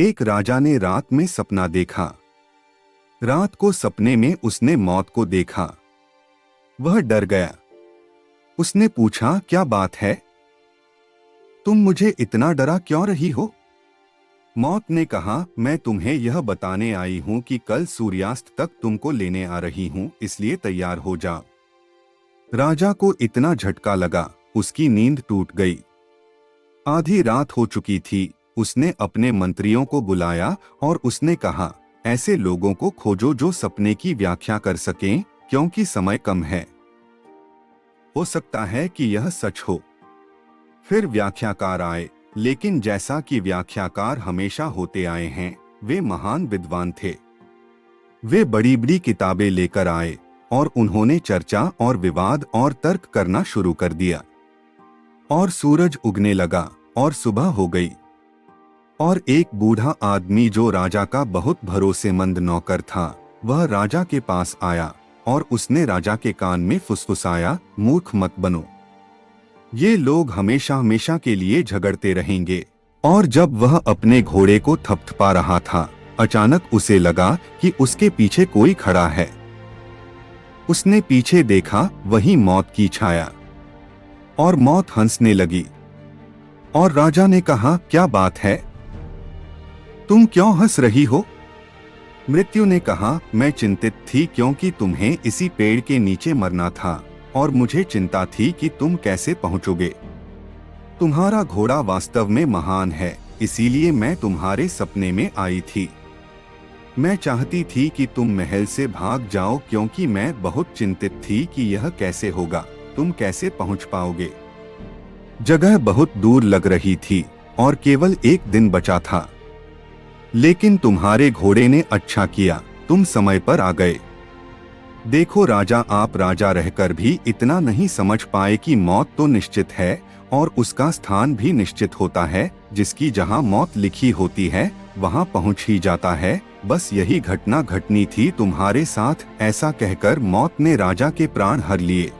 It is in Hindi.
एक राजा ने रात में सपना देखा। रात को सपने में उसने मौत को देखा। वह डर गया। उसने पूछा, क्या बात है? तुम मुझे इतना डरा क्यों रही हो? मौत ने कहा, मैं तुम्हें यह बताने आई हूं कि कल सूर्यास्त तक तुमको लेने आ रही हूं, इसलिए तैयार हो जाओ। राजा को इतना झटका लगा, उसकी नींद टूट गई। आधी रात हो चुकी थी। उसने अपने मंत्रियों को बुलाया और उसने कहा, ऐसे लोगों को खोजो जो सपने की व्याख्या कर सकें, क्योंकि समय कम है। हो सकता है कि यह सच हो। फिर व्याख्याकार आए, लेकिन जैसा कि व्याख्याकार हमेशा होते आए हैं, वे महान विद्वान थे। वे बड़ी बड़ी किताबें लेकर आए और उन्होंने चर्चा और विवाद और तर्क करना शुरू कर दिया। और सूरज उगने लगा और सुबह हो गई। और एक बूढ़ा आदमी जो राजा का बहुत भरोसेमंद नौकर था, वह राजा के पास आया और उसने राजा के कान में फुसफुसाया, मूर्ख मत बनो। ये लोग हमेशा हमेशा के लिए झगड़ते रहेंगे। और जब वह अपने घोड़े को थपथपा रहा था, अचानक उसे लगा कि उसके पीछे कोई खड़ा है। उसने पीछे देखा, वही मौत की छाया। और मौत हंसने लगी। और राजा ने कहा, क्या बात है? तुम क्यों हंस रही हो? मृत्यु ने कहा, मैं चिंतित थी क्योंकि तुम्हें इसी पेड़ के नीचे मरना था और मुझे चिंता थी कि तुम कैसे पहुंचोगे। तुम्हारा घोड़ा वास्तव में महान है, इसीलिए मैं तुम्हारे सपने में आई थी। मैं चाहती थी कि तुम महल से भाग जाओ क्योंकि मैं बहुत चिंतित थी कि यह कैसे होगा, तुम कैसे पहुंच पाओगे। जगह बहुत दूर लग रही थी और केवल एक दिन बचा था। लेकिन तुम्हारे घोड़े ने अच्छा किया, तुम समय पर आ गए। देखो राजा, आप राजा रहकर भी इतना नहीं समझ पाए कि मौत तो निश्चित है और उसका स्थान भी निश्चित होता है। जिसकी जहां मौत लिखी होती है वहां पहुंच ही जाता है। बस यही घटना घटनी थी तुम्हारे साथ। ऐसा कहकर मौत ने राजा के प्राण हर लिए।